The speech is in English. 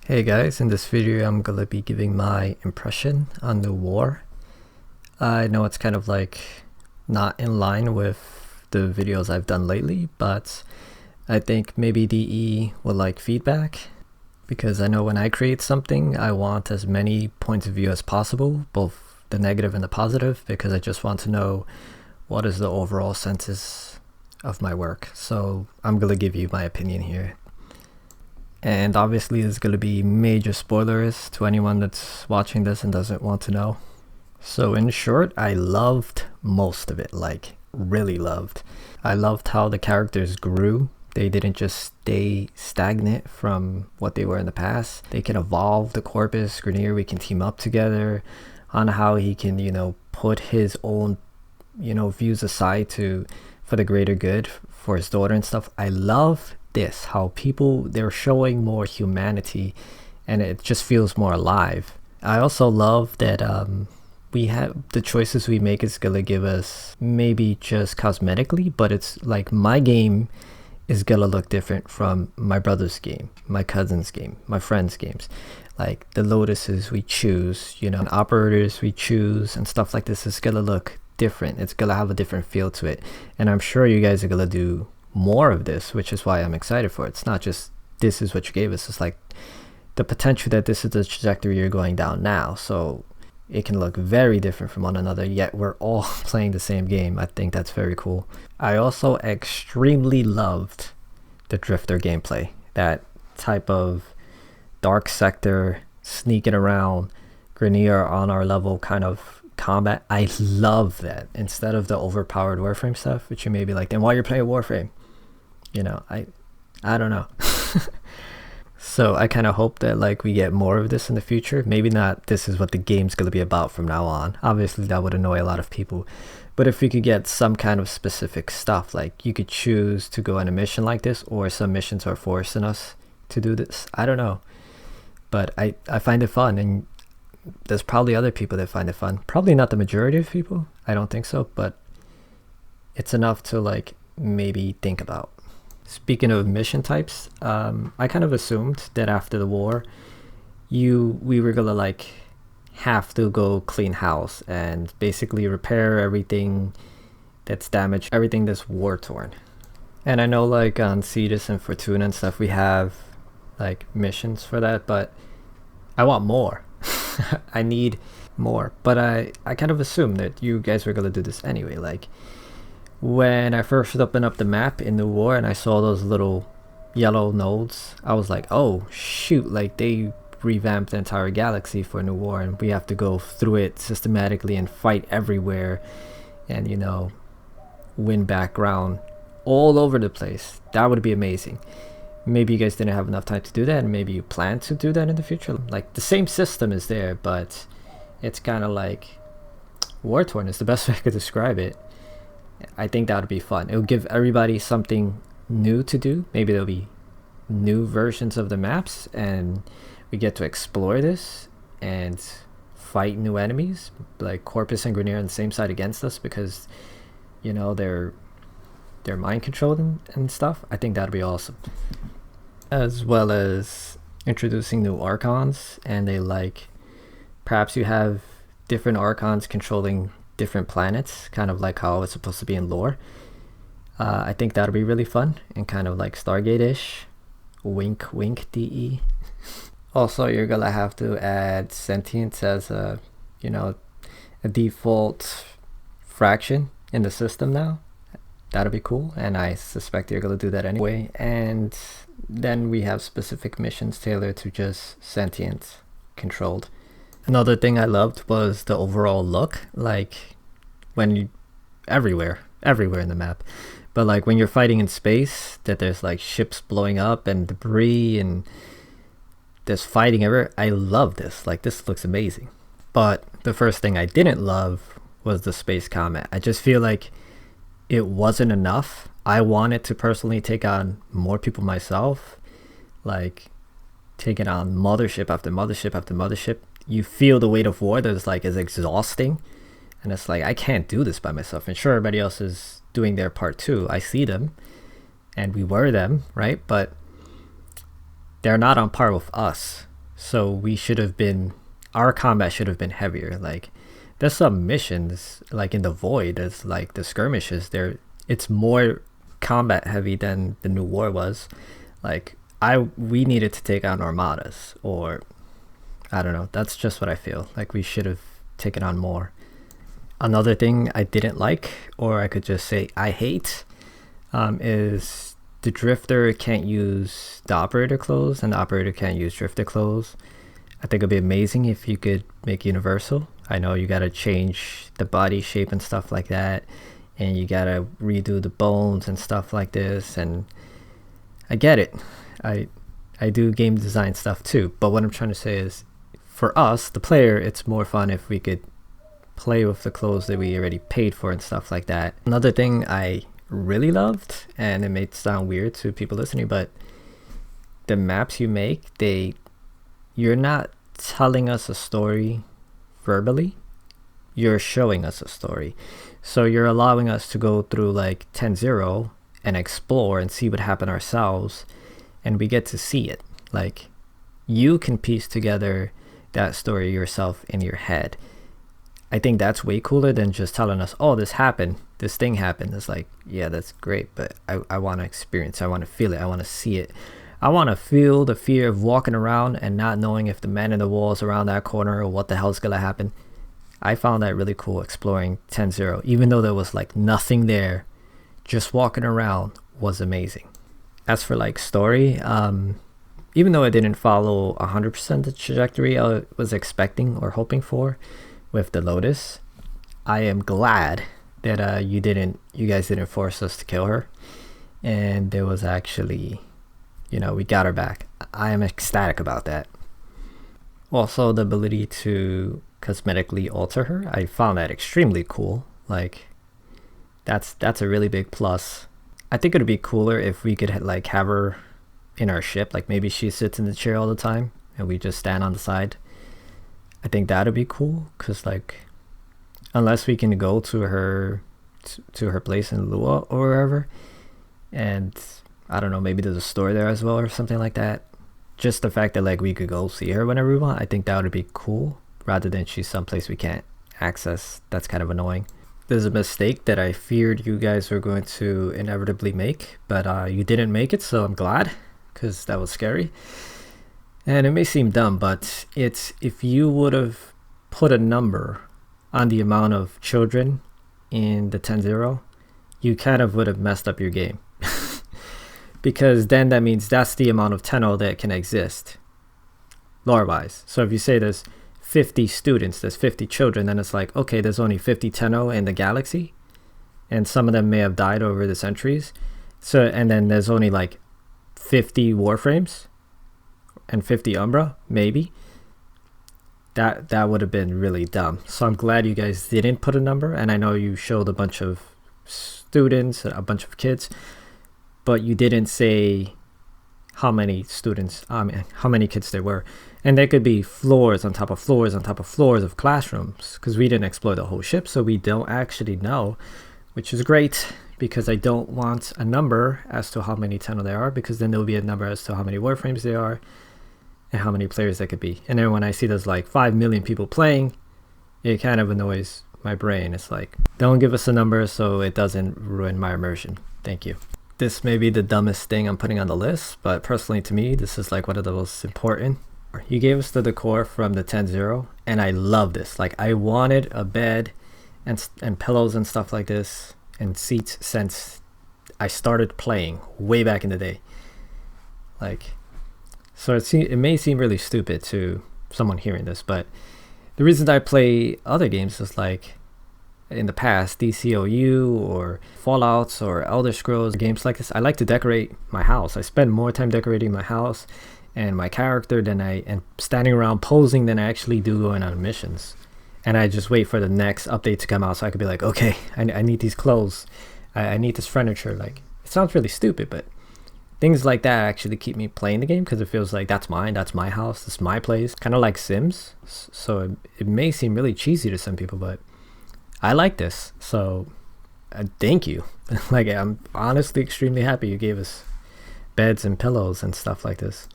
Hey guys, in this video I'm gonna be giving my impression on the war. I know it's kind of like not in line with the videos I've done lately, but I think maybe DE will like feedback, because I know when I create something I want as many points of view as possible, both the negative and the positive, because I just want to know what is the overall census of my work. So I'm gonna give you my opinion here. And obviously there's going to be major spoilers to anyone that's watching this and doesn't want to know. So in short, I loved most of it, like really loved. I loved how the characters grew. They didn't just stay stagnant from what they were in the past. They can evolve. The Corpus, Grenier, we can team up together on how he can, put his own, views aside for the greater good for his daughter and stuff. I love this, how they're showing more humanity and it just feels more alive. I also love that we have the choices we make is gonna give us maybe just cosmetically, but it's like my game is gonna look different from my brother's game, my cousin's game, my friend's games. Like the Lotuses we choose, and operators we choose and stuff like this is gonna look different. It's gonna have a different feel to it, and I'm sure you guys are gonna do more of this, which is why I'm excited for it. It's not just this is what you gave us, it's like the potential that this is the trajectory you're going down now, so it can look very different from one another, yet we're all playing the same game. I think that's very cool. I also extremely loved the drifter gameplay, that type of dark sector sneaking around, Grenier on our level kind of combat. I love that instead of the overpowered warframe stuff, which you may be like, then why you're playing warframe? I don't know. So I kind of hope that like we get more of this in the future. Maybe not this is what the game's going to be about from now on. Obviously that would annoy a lot of people, but if we could get some kind of specific stuff, like you could choose to go on a mission like this, or some missions are forcing us to do this. I don't know, but I find it fun, and there's probably other people that find it fun. Probably not the majority of people, I don't think so, but it's enough to like maybe think about. Speaking of mission types, I kind of assumed that after the war we were gonna like have to go clean house and basically repair everything that's damaged, everything that's war torn. And I know like on Cetus and Fortuna and stuff we have like missions for that, but I want more. I need more, but I kind of assumed that you guys were gonna do this anyway. Like when I first opened up the map in the war and I saw those little yellow nodes, I was like, oh shoot, like they revamped the entire galaxy for a new war and we have to go through it systematically and fight everywhere and win background all over the place. That would be amazing. Maybe you guys didn't have enough time to do that, and maybe you plan to do that in the future. Like the same system is there, but it's kind of like war torn is the best way I could describe it. I think that would be fun. It will give everybody something new to do. Maybe there'll be new versions of the maps and we get to explore this and fight new enemies, like Corpus and Grenier on the same side against us, because they're mind controlled and stuff. I think that'd be awesome. As well as introducing new archons, and perhaps you have different archons controlling different planets, kind of like how it's supposed to be in lore. I think that'll be really fun and kind of like Stargate-ish. Wink wink DE. Also, you're gonna have to add sentience as a default fraction in the system now. That'll be cool, and I suspect you're gonna do that anyway. And then we have specific missions tailored to just sentient controlled. Another thing I loved was the overall look, like when you everywhere in the map, but like when you're fighting in space, that there's like ships blowing up and debris and there's fighting everywhere. I love this. Like this looks amazing. But the first thing I didn't love was the space combat. I just feel like it wasn't enough. I wanted to personally take on more people myself, like taking on mothership after mothership after mothership. You feel the weight of war that's like is exhausting, and it's like I can't do this by myself. And sure, everybody else is doing their part too. I see them and we were them, right? But they're not on par with us. So we should have been, our combat should have been heavier. Like there's some missions like in the void, there's like the skirmishes there, it's more combat heavy than the new war was. Like we needed to take on armadas, or I don't know, that's just what I feel like we should have taken on more. Another thing I didn't like, or I could just say I hate, is the drifter can't use the operator clothes and the operator can't use drifter clothes. I think it'd be amazing if you could make universal. I know you gotta change the body shape and stuff like that, and you gotta redo the bones and stuff like this, and I get it. I do game design stuff too, but what I'm trying to say is, for us, the player, it's more fun if we could play with the clothes that we already paid for and stuff like that. Another thing I really loved, and it may sound weird to people listening, but the maps you make, you're not telling us a story verbally, you're showing us a story. So you're allowing us to go through like 10-0 and explore and see what happened ourselves, and we get to see it. Like you can piece together that story yourself in your head. I think that's way cooler than just telling us, oh, this happened, this thing happened. It's like, yeah, that's great, but I want to experience, I want to feel it, I want to see it. I want to feel the fear of walking around and not knowing if the man in the wall is around that corner or what the hell's gonna happen. I found that really cool, exploring 10-0, even though there was like nothing there. Just walking around was amazing. As for like story, even though I didn't follow 100% the trajectory I was expecting or hoping for with the Lotus, I am glad that you guys didn't force us to kill her, and there was actually, you know, we got her back. I am ecstatic about that. Also, the ability to cosmetically alter her, I found that extremely cool. Like that's a really big plus. I think it'd be cooler if we could like have her in our ship, like maybe she sits in the chair all the time and we just stand on the side. I think that'd be cool, because like unless we can go to her place in Lua or wherever, and I don't know, maybe there's a store there as well or something like that. Just the fact that like we could go see her whenever we want, I think that would be cool, rather than she's someplace we can't access. That's kind of annoying. There's a mistake that I feared you guys were going to inevitably make, but you didn't make it, so I'm glad, because that was scary. And it may seem dumb, but it's, if you would have put a number on the amount of children in the 10-0, you kind of would have messed up your game. Because then that means that's the amount of 10-0 that can exist lore-wise. So if you say there's 50 students, there's 50 children, then it's like, okay, there's only 50 10-0 in the galaxy, and some of them may have died over the centuries. So, and then there's only like 50 warframes and 50 Umbra, maybe. That would have been really dumb. So I'm glad you guys didn't put a number, and I know you showed a bunch of students, a bunch of kids, but you didn't say how many students, how many kids there were. And there could be floors on top of floors on top of floors of classrooms, because we didn't explore the whole ship, so we don't actually know, which is great, because I don't want a number as to how many 10 there are, because then there'll be a number as to how many warframes there are and how many players there could be. And then when I see there's like 5 million people playing, it kind of annoys my brain. It's like, don't give us a number so it doesn't ruin my immersion. Thank you. This may be the dumbest thing I'm putting on the list, but personally to me, this is like one of the most important. You gave us the decor from the 10-0, and I love this. Like, I wanted a bed and pillows and stuff like this, and seats, since I started playing way back in the day. Like, so it may seem really stupid to someone hearing this, but the reason I play other games is like in the past, DCOU or Fallouts or Elder Scrolls, games like this, I like to decorate my house. I spend more time decorating my house and my character and standing around posing than I actually do going on missions. And I just wait for the next update to come out so I could be like, okay, I need these clothes, I need this furniture. Like, it sounds really stupid, but things like that actually keep me playing the game, because it feels like that's mine, that's my house, that's my place. Kind of like Sims. So it may seem really cheesy to some people, but I like this. So thank you. Like, I'm honestly extremely happy you gave us beds and pillows and stuff like this.